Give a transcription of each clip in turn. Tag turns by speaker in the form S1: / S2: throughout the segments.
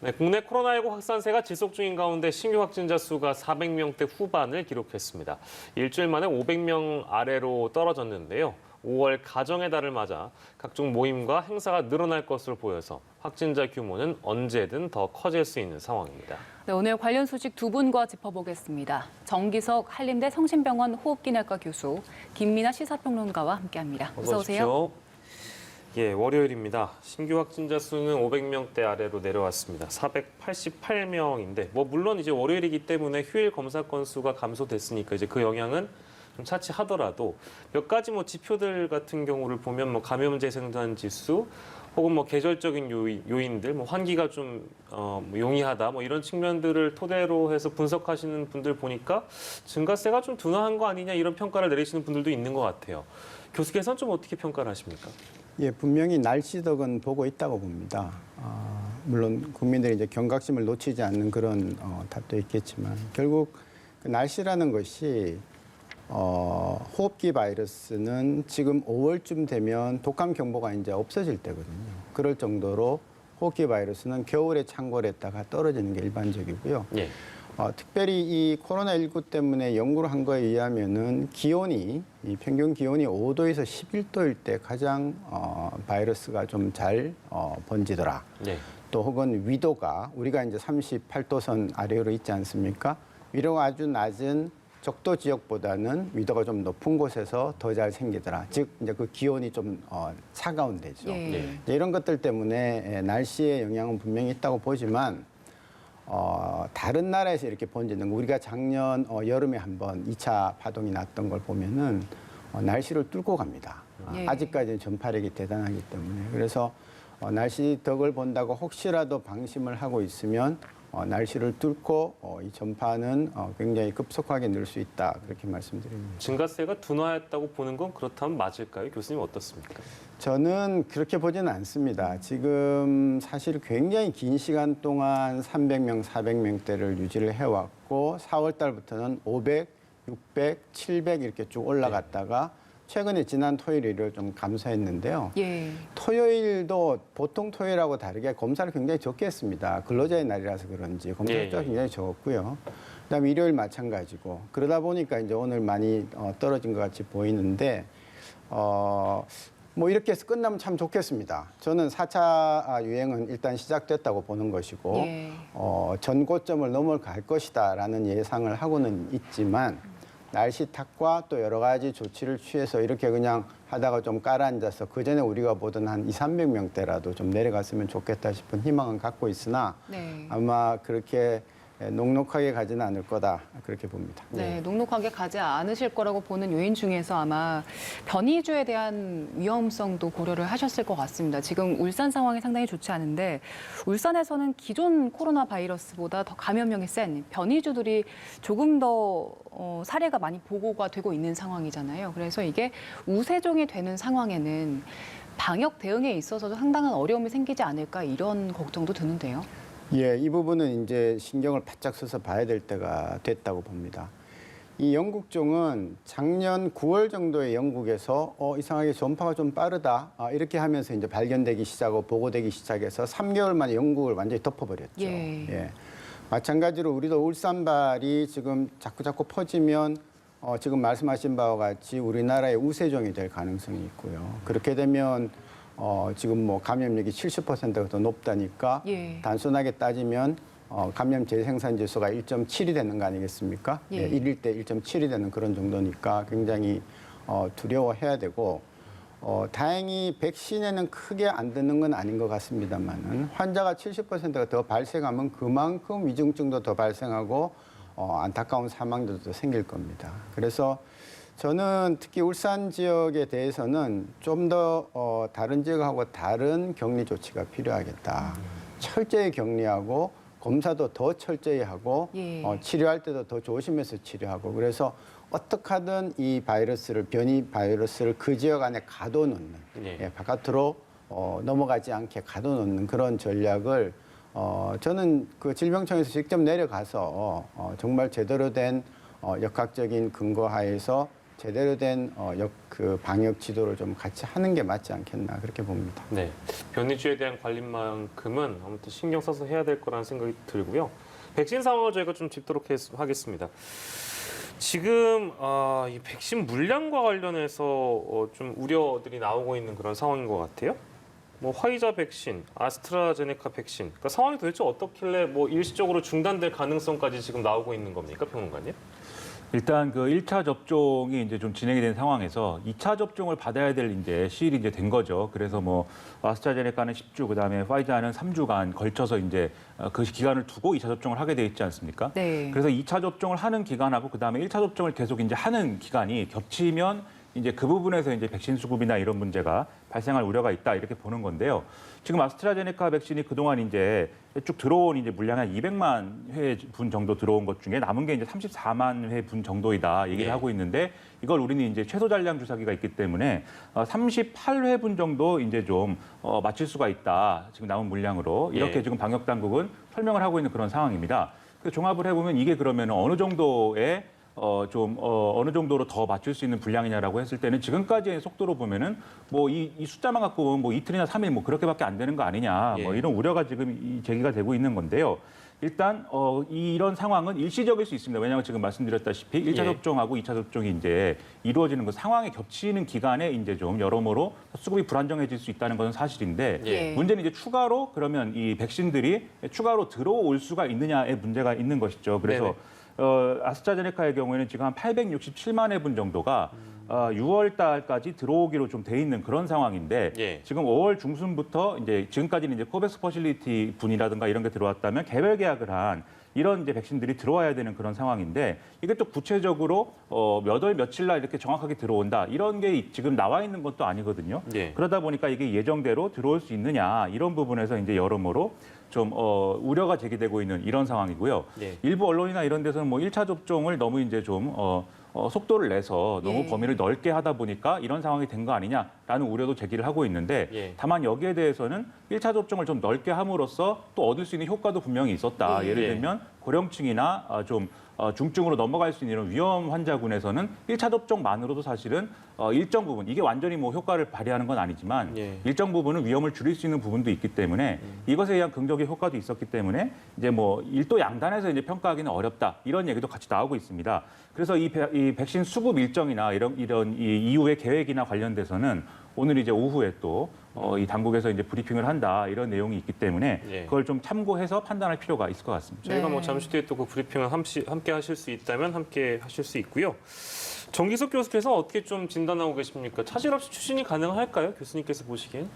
S1: 네, 국내 코로나19 확산세가 지속 중인 가운데 신규 확진자 수가 400명대 후반을 기록했습니다. 일주일 만에 500명 아래로 떨어졌는데요. 5월 가정의 달을 맞아 각종 모임과 행사가 늘어날 것으로 보여서 확진자 규모는 언제든 더 커질 수 있는 상황입니다.
S2: 네, 오늘 관련 소식 두 분과 짚어보겠습니다. 정기석 한림대 성심병원 호흡기내과 교수, 김민아 시사평론가와 함께합니다. 어서 오세요.
S1: 예, 월요일입니다. 신규 확진자 수는 500명대 아래로 내려왔습니다. 488명인데, 물론 이제 월요일이기 때문에 휴일 검사 건수가 감소됐으니까 이제 그 영향은 좀 차치하더라도 몇 가지 지표들 같은 경우를 보면 감염 재생산 지수 혹은 계절적인 요인들, 환기가 좀 용이하다 이런 측면들을 토대로 해서 분석하시는 분들 보니까 증가세가 좀 둔화한 거 아니냐 이런 평가를 내리시는 분들도 있는 것 같아요. 교수께서는 좀 어떻게 평가를 하십니까?
S3: 예, 분명히 날씨 덕은 보고 있다고 봅니다. 물론 국민들이 이제 경각심을 놓치지 않는 그런 답도 있겠지만 결국 그 날씨라는 것이 호흡기 바이러스는 지금 5월쯤 되면 독감 경보가 이제 없어질 때거든요. 그럴 정도로 호흡기 바이러스는 겨울에 창궐했다가 떨어지는 게 일반적이고요.
S1: 예.
S3: 특별히 이 코로나19 때문에 연구를 한 거에 의하면은 이 평균 기온이 5도에서 11도일 때 가장 바이러스가 좀 잘 번지더라.
S1: 네.
S3: 또 혹은 위도가 우리가 이제 38도선 아래로 있지 않습니까? 위도가 아주 낮은 적도 지역보다는 위도가 좀 높은 곳에서 더 잘 생기더라. 즉 이제 그 기온이 좀 차가운 데죠.
S2: 예.
S3: 이런 것들 때문에 날씨의 영향은 분명히 있다고 보지만 다른 나라에서 이렇게 번지는 거 우리가 작년 여름에 한번 2차 파동이 났던 걸 보면은 날씨를 뚫고 갑니다.
S2: 예.
S3: 아직까지는 전파력이 대단하기 때문에 그래서 날씨 덕을 본다고 혹시라도 방심을 하고 있으면 날씨를 뚫고 이 전파는 굉장히 급속하게 늘 수 있다 그렇게 말씀드립니다.
S1: 증가세가 둔화했다고 보는 건 그렇다면 맞을까요? 교수님 어떻습니까?
S3: 저는 그렇게 보지는 않습니다. 지금 사실 굉장히 긴 시간 동안 300명, 400명대를 유지를 해왔고 4월 달부터는 500, 600, 700 이렇게 쭉 올라갔다가 최근에 지난 토요일, 일요일 좀 감소했는데요.
S2: 예.
S3: 토요일도 보통 토요일하고 다르게 검사를 굉장히 적게 했습니다. 근로자의 날이라서 그런지 검사 숫자가 굉장히 적었고요. 그다음에 일요일 마찬가지고 그러다 보니까 이제 오늘 많이 떨어진 것 같이 보이는데 이렇게 해서 끝나면 참 좋겠습니다. 저는 4차 유행은 일단 시작됐다고 보는 것이고
S2: 예.
S3: 전 고점을 넘어갈 것이다라는 예상을 하고는 있지만 날씨 탓과 또 여러 가지 조치를 취해서 이렇게 그냥 하다가 좀 깔아앉아서 그전에 우리가 보던 한 200~300명대라도 좀 내려갔으면 좋겠다 싶은 희망은 갖고 있으나
S2: 네.
S3: 아마 그렇게 녹록하게 가지는 않을 거다 그렇게 봅니다.
S2: 네, 녹록하게 가지 않으실 거라고 보는 요인 중에서 아마 변이주에 대한 위험성도 고려를 하셨을 것 같습니다. 지금 울산 상황이 상당히 좋지 않은데 울산에서는 기존 코로나 바이러스보다 더 감염력이 센 변이주들이 조금 더 사례가 많이 보고가 되고 있는 상황이잖아요. 그래서 이게 우세종이 되는 상황에는 방역 대응에 있어서도 상당한 어려움이 생기지 않을까 이런 걱정도 드는데요.
S3: 예, 이 부분은 이제 신경을 바짝 써서 봐야 될 때가 됐다고 봅니다. 이 영국종은 작년 9월 정도에 영국에서 이상하게 전파가 좀 빠르다 이렇게 하면서 이제 발견되기 시작하고 보고되기 시작해서 3개월 만에 영국을 완전히 덮어버렸죠.
S2: 예.
S3: 마찬가지로 우리도 울산발이 지금 자꾸 퍼지면 지금 말씀하신 바와 같이 우리나라의 우세종이 될 가능성이 있고요. 그렇게 되면 지금 감염력이 70%가 더 높다니까
S2: 예.
S3: 단순하게 따지면 감염 재생산 지수가 1.7이 되는 거 아니겠습니까?
S2: 예.
S3: 1일 때 1.7이 되는 그런 정도니까 굉장히 두려워해야 되고 다행히 백신에는 크게 안 드는 건 아닌 것 같습니다만은 환자가 70%가 더 발생하면 그만큼 위중증도 더 발생하고 안타까운 사망들도 생길 겁니다. 그래서 저는 특히 울산 지역에 대해서는 좀 더 다른 지역하고 다른 격리 조치가 필요하겠다. 철저히 격리하고 검사도 더 철저히 하고
S2: 예.
S3: 치료할 때도 더 조심해서 치료하고 그래서 어떻게 하든 이 바이러스를 변이 바이러스를 그 지역 안에 가둬놓는 바깥으로 넘어가지 않게 가둬놓는 그런 전략을 저는 그 질병청에서 직접 내려가서 정말 제대로 된 역학적인 근거 하에서 제대로 된 그 방역 지도를 좀 같이 하는 게 맞지 않겠나 그렇게 봅니다.
S1: 네, 변이주에 대한 관리만큼은 아무튼 신경 써서 해야 될 거라는 생각이 들고요. 백신 상황을 저희가 좀 짚도록 하겠습니다. 지금 이 백신 물량과 관련해서 좀 우려들이 나오고 있는 그런 상황인 것 같아요. 뭐 화이자 백신, 아스트라제네카 백신, 그러니까 상황이 도대체 어떻길래 뭐 일시적으로 중단될 가능성까지 지금 나오고 있는 겁니까, 평론가님?
S4: 일단 그 1차 접종이 이제 좀 진행이 된 상황에서 2차 접종을 받아야 될 이제 시일이 이제 된 거죠. 그래서 뭐 아스트라제네카는 10주, 그다음에 화이자는 3주간 걸쳐서 이제 그 기간을 두고 2차 접종을 하게 돼 있지 않습니까?
S2: 네.
S4: 그래서 2차 접종을 하는 기간하고 그다음에 1차 접종을 계속 이제 하는 기간이 겹치면 이제 그 부분에서 이제 백신 수급이나 이런 문제가 발생할 우려가 있다 이렇게 보는 건데요. 지금 아스트라제네카 백신이 그동안 이제 쭉 들어온 이제 물량 한 200만 회 분 정도 들어온 것 중에 남은 게 이제 34만 회 분 정도이다 얘기를
S1: 예.
S4: 하고 있는데 이걸 우리는 이제 최소 잔량 주사기가 있기 때문에 38회 분 정도 이제 좀 맞출 수가 있다. 지금 남은 물량으로 이렇게
S1: 예.
S4: 지금 방역 당국은 설명을 하고 있는 그런 상황입니다. 그 종합을 해보면 이게 그러면 어느 정도의 어느 정도로 더 맞출 수 있는 분량이냐라고 했을 때는 지금까지의 속도로 보면은 뭐 이 숫자만 갖고 보면 뭐 이틀이나 3일 뭐 그렇게밖에 안 되는 거 아니냐 뭐
S1: 예.
S4: 이런 우려가 지금 제기가 되고 있는 건데요. 일단 이런 상황은 일시적일 수 있습니다. 왜냐하면 지금 말씀드렸다시피 1차
S1: 예.
S4: 접종하고 2차 접종이 이제 이루어지는 그 상황에 겹치는 기간에 이제 좀 여러모로 수급이 불안정해질 수 있다는 것은 사실인데
S1: 예.
S4: 문제는 이제 추가로 그러면 이 백신들이 추가로 들어올 수가 있느냐의 문제가 있는 것이죠. 그래서 아스트라제네카의 경우에는 지금 한 867만 회분 정도가 6월 달까지 들어오기로 좀 돼 있는 그런 상황인데
S1: 예.
S4: 지금 5월 중순부터 이제 지금까지는 이제 코백스 퍼실리티 분이라든가 이런 게 들어왔다면 개별 계약을 한 이런 이제 백신들이 들어와야 되는 그런 상황인데 이게 또 구체적으로 몇 월 며칠 날 이렇게 정확하게 들어온다 이런 게 지금 나와 있는 것도 아니거든요.
S1: 예.
S4: 그러다 보니까 이게 예정대로 들어올 수 있느냐 이런 부분에서 이제 여러모로 좀 우려가 제기되고 있는 이런 상황이고요.
S1: 예.
S4: 일부 언론이나 이런 데서는 뭐 1차 접종을 너무 이제 좀 속도를 내서 너무
S2: 예.
S4: 범위를 넓게 하다 보니까 이런 상황이 된 거 아니냐라는 우려도 제기를 하고 있는데
S1: 예.
S4: 다만 여기에 대해서는 1차 접종을 좀 넓게 함으로써 또 얻을 수 있는 효과도 분명히 있었다.
S2: 예.
S4: 예를 들면 고령층이나 좀 중증으로 넘어갈 수 있는 이런 위험 환자군에서는 1차 접종만으로도 사실은 일정 부분, 이게 완전히 뭐 효과를 발휘하는 건 아니지만
S1: 예.
S4: 일정 부분은 위험을 줄일 수 있는 부분도 있기 때문에 이것에 의한 긍정적 효과도 있었기 때문에 이제 뭐 일도 양단에서 이제 평가하기는 어렵다. 이런 얘기도 같이 나오고 있습니다. 그래서 이 백신 수급 일정이나 이런 이 이후의 계획이나 관련돼서는 오늘 이제 오후에 또 이 당국에서 이제 브리핑을 한다 이런 내용이 있기 때문에
S1: 예.
S4: 그걸 좀 참고해서 판단할 필요가 있을 것 같습니다.
S1: 저희가
S2: 네.
S1: 뭐 잠시 뒤에 또 그 브리핑을 함께 하실 수 있다면 함께 하실 수 있고요. 정기석 교수께서 어떻게 좀 진단하고 계십니까? 차질 없이 추진이 가능할까요? 교수님께서 보시기엔?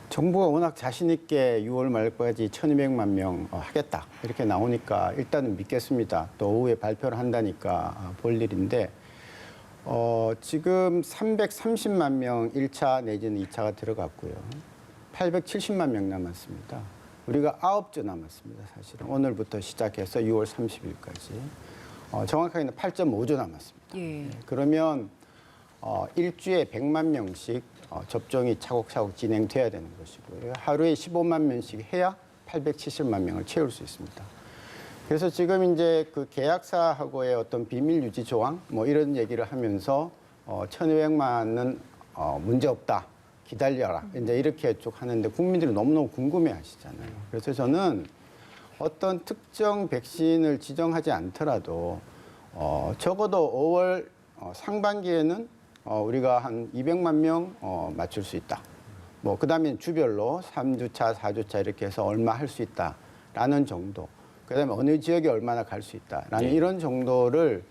S3: 정부가 워낙 자신 있게 6월 말까지 1,200만 명 하겠다 이렇게 나오니까 일단은 믿겠습니다. 또 오후에 발표를 한다니까 볼 일인데 지금 330만 명 1차 내지는 2차가 들어갔고요. 870만 명 남았습니다. 우리가 9주 남았습니다. 사실은 오늘부터 시작해서 6월 30일까지 정확하게는 8.5주 남았습니다.
S2: 예.
S3: 그러면 일주에 100만 명씩 접종이 차곡차곡 진행돼야 되는 것이고요. 하루에 15만 명씩 해야 870만 명을 채울 수 있습니다. 그래서 지금 이제 그 계약사하고의 어떤 비밀 유지 조항 뭐 이런 얘기를 하면서 1,200만은 문제 없다. 기다려라. 이제 이렇게 쭉 하는데 국민들이 너무너무 궁금해 하시잖아요. 그래서 저는 어떤 특정 백신을 지정하지 않더라도 적어도 5월 상반기에는 우리가 한 200만 명 맞출 수 있다. 뭐 그다음에 주별로 3주차, 4주차 이렇게 해서 얼마 할 수 있다라는 정도. 그다음에 어느 지역에 얼마나 갈 수 있다라는
S1: 예.
S3: 이런 정도를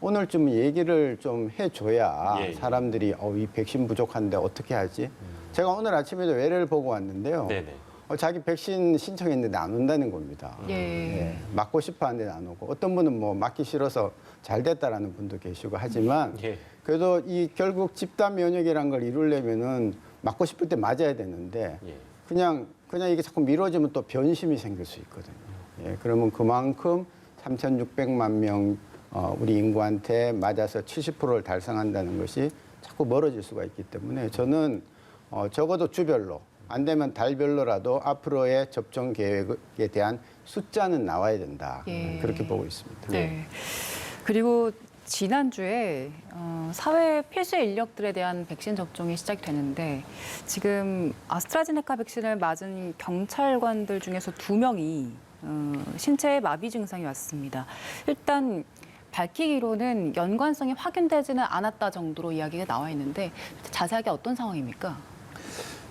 S3: 오늘쯤 얘기를 좀 해줘야
S1: 예.
S3: 사람들이 이 백신 부족한데 어떻게 하지? 제가 오늘 아침에도 외래를 보고 왔는데요.
S1: 네네.
S3: 자기 백신 신청했는데 안 온다는 겁니다.
S2: 예.
S3: 맞고 싶어 하는데 안 오고 어떤 분은 뭐 맞기 싫어서 잘 됐다라는 분도 계시고 하지만
S1: 예.
S3: 그래도 이 결국 집단 면역이라는 걸 이루려면은 맞고 싶을 때 맞아야 되는데
S1: 예.
S3: 그냥 이게 자꾸 미뤄지면 또 변심이 생길 수 있거든요. 예, 그러면 그만큼 3,600만 명 우리 인구한테 맞아서 70%를 달성한다는 것이 자꾸 멀어질 수가 있기 때문에 저는 적어도 주별로 안 되면 달별로라도 앞으로의 접종 계획에 대한 숫자는 나와야 된다.
S2: 예.
S3: 그렇게 보고 있습니다.
S2: 네. 그리고 지난주에 사회 필수 인력들에 대한 백신 접종이 시작이 되는데 지금 아스트라제네카 백신을 맞은 경찰관들 중에서 2명이 신체에 마비 증상이 왔습니다. 일단 밝히기로는 연관성이 확인되지는 않았다 정도로 이야기가 나와 있는데 자세하게 어떤 상황입니까?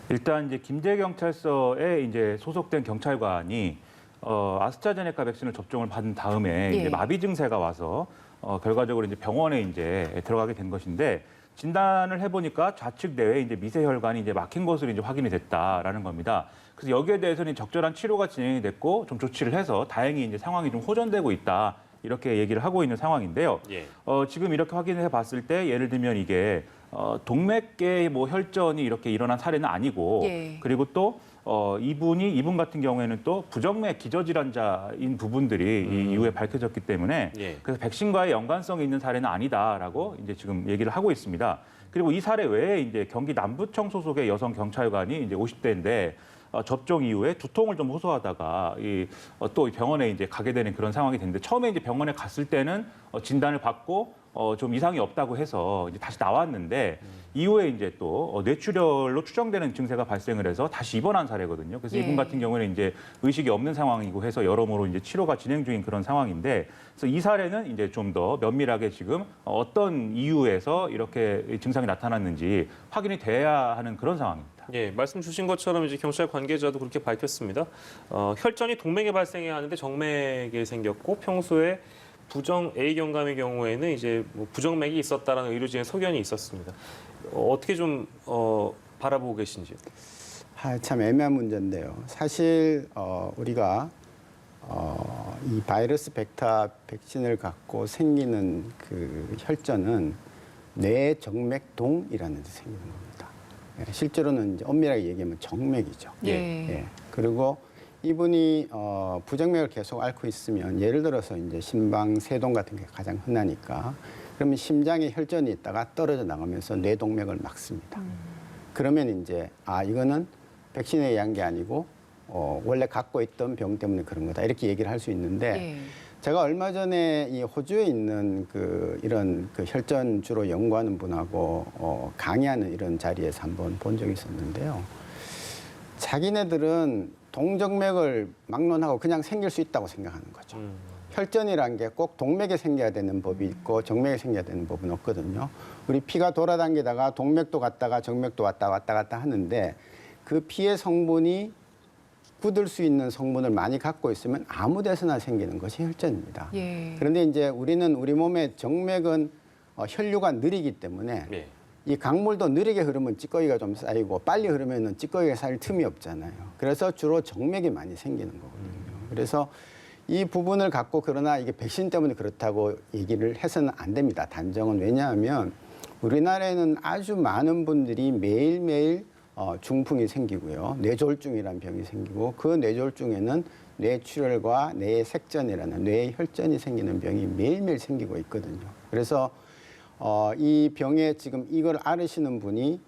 S4: 일단 이제 김제경찰서에 이제 소속된 경찰관이 아스트라제네카 백신을 접종을 받은 다음에
S2: 예.
S4: 이제 마비 증세가 와서 결과적으로 이제 병원에 이제 들어가게 된 것인데 진단을 해보니까 좌측 내외에 이제 미세혈관이 이제 막힌 것으로 이제 확인이 됐다라는 겁니다. 그래서 여기에 대해서는 적절한 치료가 진행이 됐고 좀 조치를 해서 다행히 이제 상황이 좀 호전되고 있다. 이렇게 얘기를 하고 있는 상황인데요.
S1: 예.
S4: 지금 이렇게 확인해 봤을 때 예를 들면 이게 동맥계 뭐 혈전이 이렇게 일어난 사례는 아니고
S2: 예.
S4: 그리고 또 이분 같은 경우에는 또 부정맥 기저질환자인 부분들이 이 이후에 밝혀졌기 때문에
S1: 예.
S4: 그래서 백신과의 연관성이 있는 사례는 아니다라고 이제 지금 얘기를 하고 있습니다. 그리고 이 사례 외에 이제 경기 남부청 소속의 여성 경찰관이 이제 50대인데 접종 이후에 두통을 좀 호소하다가 또 병원에 이제 가게 되는 그런 상황이 됐는데 처음에 이제 병원에 갔을 때는 진단을 받고 좀 이상이 없다고 해서 이제 다시 나왔는데 이후에 이제 또 뇌출혈로 추정되는 증세가 발생을 해서 다시 입원한 사례거든요. 그래서
S2: 예.
S4: 이분 같은 경우에는 이제 의식이 없는 상황이고 해서 여러모로 이제 치료가 진행 중인 그런 상황인데 그래서 이 사례는 이제 좀 더 면밀하게 지금 어떤 이유에서 이렇게 증상이 나타났는지 확인이 돼야 하는 그런 상황입니다.
S1: 예, 말씀 주신 것처럼 이제 경찰 관계자도 그렇게 밝혔습니다. 혈전이 동맥에 발생해야 하는데 정맥에 생겼고 평소에 부정 A 경감의 경우에는 이제 뭐 부정맥이 있었다라는 의료진의 소견이 있었습니다. 어떻게 좀 바라보고 계신지요?
S3: 참 애매한 문제인데요. 사실 우리가 이 바이러스 벡터 백신을 갖고 생기는 그 혈전은 뇌정맥동이라는 데 생기는 겁니다. 예, 실제로는 이제 엄밀하게 얘기하면 정맥이죠.
S2: 예.
S3: 예. 그리고 이분이 부정맥을 계속 앓고 있으면 예를 들어서 이제 심방세동 같은 게 가장 흔하니까 그러면 심장에 혈전이 있다가 떨어져 나가면서 뇌동맥을 막습니다. 그러면 이제 이거는 백신에 의한 게 아니고 원래 갖고 있던 병 때문에 그런 거다 이렇게 얘기를 할 수 있는데
S2: 예.
S3: 제가 얼마 전에 이 호주에 있는 이런 혈전 주로 연구하는 분하고 강의하는 이런 자리에서 한번 본 적이 있었는데요. 자기네들은 동정맥을 막론하고 그냥 생길 수 있다고 생각하는 거죠. 혈전이란 게 꼭 동맥에 생겨야 되는 법이 있고 정맥에 생겨야 되는 법은 없거든요. 우리 피가 돌아다니다가 동맥도 갔다가 정맥도 왔다 갔다 하는데 그 피의 성분이 굳을 수 있는 성분을 많이 갖고 있으면 아무 데서나 생기는 것이 혈전입니다.
S2: 예.
S3: 그런데 이제 우리 몸의 정맥은 혈류가 느리기 때문에
S1: 예.
S3: 이 강물도 느리게 흐르면 찌꺼기가 좀 쌓이고 빨리 흐르면 찌꺼기가 쌓일 틈이 없잖아요. 그래서 주로 정맥이 많이 생기는 거거든요. 그래서 이 부분을 갖고 그러나 이게 백신 때문에 그렇다고 얘기를 해서는 안 됩니다. 단정은. 왜냐하면 우리나라에는 아주 많은 분들이 매일매일 중풍이 생기고요. 뇌졸중이라는 병이 생기고 그 뇌졸중에는 뇌출혈과 뇌색전이라는 뇌혈전이 생기는 병이 매일매일 생기고 있거든요. 그래서 이 병에 지금 이걸 앓으시는 분이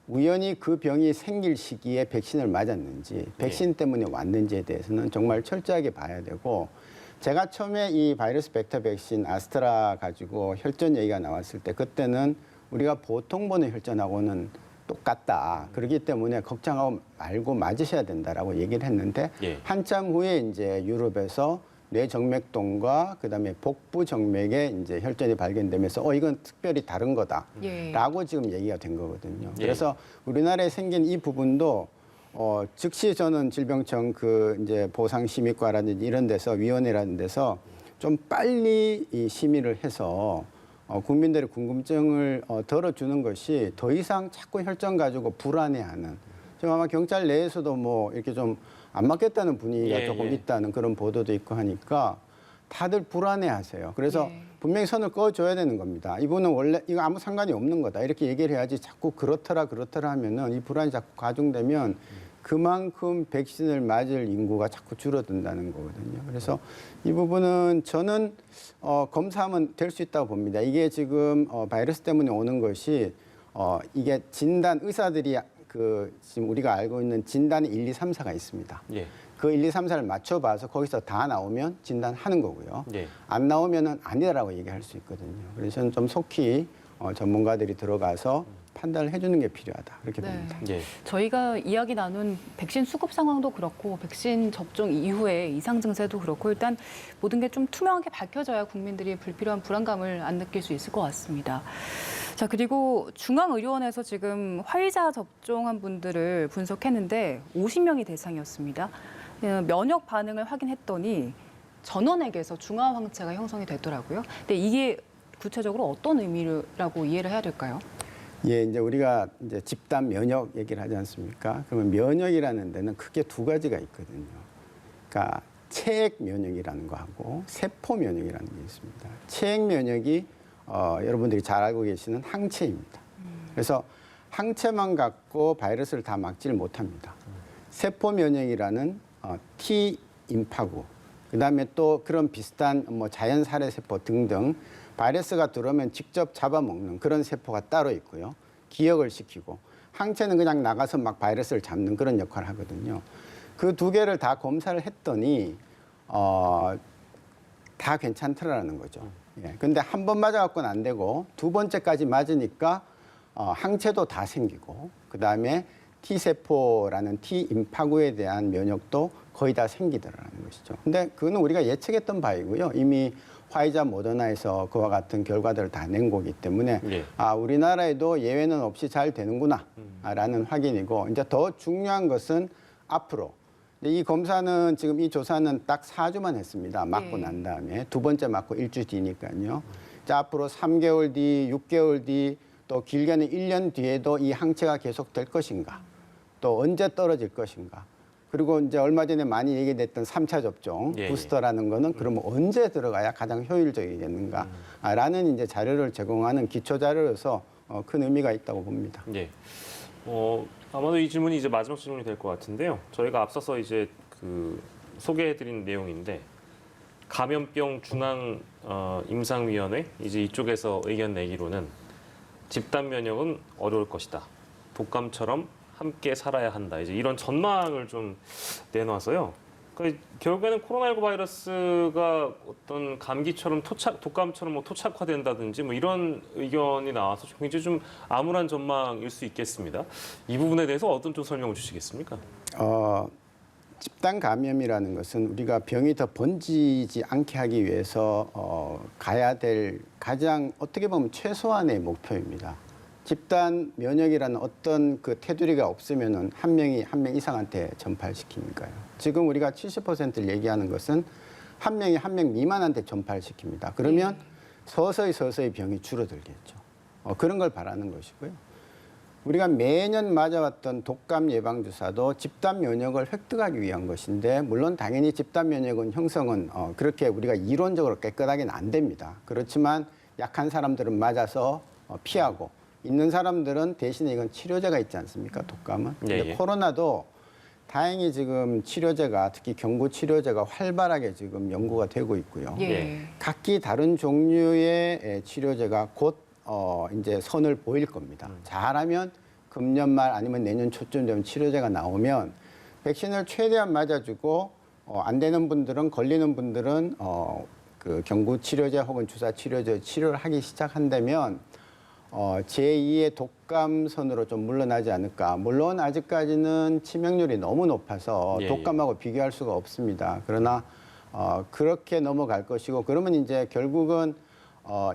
S3: 우연히 그 병이 생길 시기에 백신을 맞았는지 백신 때문에 왔는지에 대해서는 정말 철저하게 봐야 되고 제가 처음에 이 바이러스 벡터 백신 아스트라 가지고 혈전 얘기가 나왔을 때 그때는 우리가 보통 보는 혈전하고는 똑같다. 그렇기 때문에 걱정하고 말고 맞으셔야 된다라고 얘기를 했는데
S1: 예.
S3: 한참 후에 이제 유럽에서 뇌정맥동과 그다음에 복부 정맥에 이제 혈전이 발견되면서 이건 특별히 다른 거다라고
S2: 예.
S3: 지금 얘기가 된 거거든요.
S1: 예.
S3: 그래서 우리나라에 생긴 이 부분도 즉시 저는 질병청 이제 보상심의과라든지 이런 데서 위원회라는 데서 좀 빨리 이 심의를 해서 국민들의 궁금증을 덜어주는 것이 더 이상 자꾸 혈전 가지고 불안해하는 지금 아마 경찰 내에서도 뭐 이렇게 좀 안 맞겠다는 분위기가
S1: 예,
S3: 조금
S1: 예.
S3: 있다는 그런 보도도 있고 하니까 다들 불안해하세요. 그래서
S2: 예.
S3: 분명히 선을 그어줘야 되는 겁니다. 이분은 원래 이거 아무 상관이 없는 거다 이렇게 얘기를 해야지 자꾸 그렇더라 하면은 이 불안이 자꾸 가중되면 그만큼 백신을 맞을 인구가 자꾸 줄어든다는 거거든요. 그래서 이 부분은 저는 검사하면 될 수 있다고 봅니다. 이게 지금 바이러스 때문에 오는 것이 이게 진단 의사들이 지금 우리가 알고 있는 진단이 1, 2, 3, 4가 있습니다.
S1: 예.
S3: 그 1, 2, 3, 4를 맞춰봐서 거기서 다 나오면 진단하는 거고요.
S1: 예.
S3: 안 나오면은 아니다라고 얘기할 수 있거든요. 그래서 저는 좀 속히 전문가들이 들어가서 판단을 해주는 게 필요하다 그렇게
S2: 네.
S3: 봅니다.
S1: 예.
S2: 저희가 이야기 나눈 백신 수급 상황도 그렇고 백신 접종 이후에 이상 증세도 그렇고 일단 모든 게 좀 투명하게 밝혀져야 국민들이 불필요한 불안감을 안 느낄 수 있을 것 같습니다. 자, 그리고 중앙의료원에서 지금 화이자 접종한 분들을 분석했는데 50명이 대상이었습니다. 면역 반응을 확인했더니 전원에게서 중화 항체가 형성이 됐더라고요. 근데 이게 구체적으로 어떤 의미라고 이해를 해야 될까요?
S3: 예, 이제 우리가 이제 집단 면역 얘기를 하지 않습니까? 그러면 면역이라는 데는 크게 두 가지가 있거든요. 그러니까 체액 면역이라는 거하고 세포 면역이라는 게 있습니다. 체액 면역이 여러분들이 잘 알고 계시는 항체입니다. 그래서 항체만 갖고 바이러스를 다 막지를 못합니다. 세포 면역이라는 T 임파구, 그다음에 또 그런 비슷한 뭐 자연 살해 세포 등등 바이러스가 들어오면 직접 잡아먹는 그런 세포가 따로 있고요. 기억을 시키고 항체는 그냥 나가서 막 바이러스를 잡는 그런 역할을 하거든요. 그 두 개를 다 검사를 했더니 다 괜찮더라는 거죠. 예. 근데 한 번 맞아갖고는 안 되고 두 번째까지 맞으니까 항체도 다 생기고 그다음에 T세포라는 T 임파구에 대한 면역도 거의 다 생기더라는 것이죠. 근데 그거는 우리가 예측했던 바이고요. 이미 화이자 모더나에서 그와 같은 결과들을 다 낸 거기 때문에
S1: 예.
S3: 우리나라에도 예외는 없이 잘 되는구나라는 확인이고 이제 더 중요한 것은 앞으로 이 검사는 지금 이 조사는 딱 4주만 했습니다. 맞고
S2: 예.
S3: 난 다음에 두 번째 맞고 1주 뒤니까요. 자, 앞으로 3개월 뒤, 6개월 뒤, 또 길게는 1년 뒤에도 이 항체가 계속될 것인가? 또 언제 떨어질 것인가? 그리고 이제 얼마 전에 많이 얘기됐던 3차 접종,
S1: 예,
S3: 부스터라는 거는 그러면 언제 들어가야 가장 효율적이겠는가? 라는 이제 자료를 제공하는 기초 자료로서 큰 의미가 있다고 봅니다.
S1: 예. 아마도 이 질문이 이제 마지막 질문이 될 것 같은데요. 저희가 앞서서 이제 그 소개해드린 내용인데 감염병 중앙 임상위원회 이제 이쪽에서 의견 내기로는 집단 면역은 어려울 것이다. 독감처럼 함께 살아야 한다. 이제 이런 전망을 좀 내놔서요. 그러니까 결국에는 코로나19 바이러스가 어떤 감기처럼 독감처럼 뭐 토착화된다든지 뭐 이런 의견이 나와서 굉장히 좀 암울한 전망일 수 있겠습니다. 이 부분에 대해서 어떤 좀 설명을 주시겠습니까?
S3: 집단 감염이라는 것은 우리가 병이 더 번지지 않게 하기 위해서 가야 될 가장 어떻게 보면 최소한의 목표입니다. 집단 면역이라는 어떤 그 테두리가 없으면은 한 명이 한 명 이상한테 전파를 시키니까요. 지금 우리가 70%를 얘기하는 것은 한 명이 한 명 미만한테 전파를 시킵니다. 그러면 서서히 병이 줄어들겠죠. 그런 걸 바라는 것이고요. 우리가 매년 맞아왔던 독감 예방 주사도 집단 면역을 획득하기 위한 것인데 물론 당연히 집단 면역은 형성은 그렇게 우리가 이론적으로 깨끗하게는 안 됩니다. 그렇지만 약한 사람들은 맞아서 피하고 있는 사람들은 대신에 이건 치료제가 있지 않습니까? 독감은. 근데
S1: 예.
S3: 코로나도 다행히 지금 치료제가 특히 경구 치료제가 활발하게 지금 연구가 되고 있고요.
S2: 예.
S3: 각기 다른 종류의 치료제가 곧 이제 선을 보일 겁니다. 잘하면 금년 말 아니면 내년 초쯤 되면 치료제가 나오면 백신을 최대한 맞아주고 안 되는 분들은 걸리는 분들은 그 경구 치료제 혹은 주사 치료제 치료를 하기 시작한다면 제2의 독감선으로 좀 물러나지 않을까. 물론 아직까지는 치명률이 너무 높아서
S1: 예,
S3: 독감하고 비교할 수가 없습니다. 그러나 그렇게 넘어갈 것이고 그러면 이제 결국은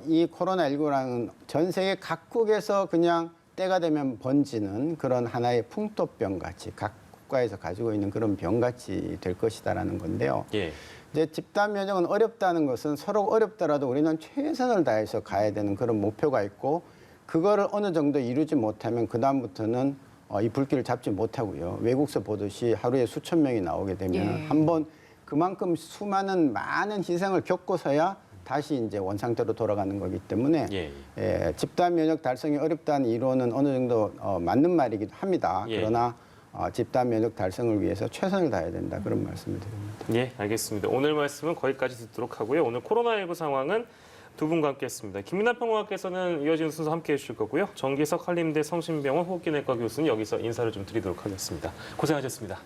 S3: 이 코로나19라는 전 세계 각국에서 그냥 때가 되면 번지는 그런 하나의 풍토병 같이 각 국가에서 가지고 있는 그런 병 같이 될 것이다라는 건데요.
S1: 예.
S3: 이제 집단 면역은 어렵다는 것은 서로 어렵더라도 우리는 최선을 다해서 가야 되는 그런 목표가 있고 그거를 어느 정도 이루지 못하면 그다음부터는 이 불길을 잡지 못하고요. 외국서 보듯이 하루에 수천 명이 나오게 되면
S2: 예.
S3: 한번 그만큼 많은 희생을 겪고서야 다시 이제 원상태로 돌아가는 거기 때문에
S1: 예.
S3: 집단 면역 달성이 어렵다는 이론은 어느 정도 맞는 말이기도 합니다.
S1: 예.
S3: 그러나 집단 면역 달성을 위해서 최선을 다해야 된다 그런 말씀을 드립니다.
S1: 예, 알겠습니다. 오늘 말씀은 거기까지 듣도록 하고요. 오늘 코로나19 상황은 두 분과 함께했습니다. 김민하 평론가께서는 이어지는 순서 함께해 주실 거고요. 정기석 한림대 성심병원 호흡기내과 교수는 여기서 인사를 좀 드리도록 하겠습니다. 고생하셨습니다.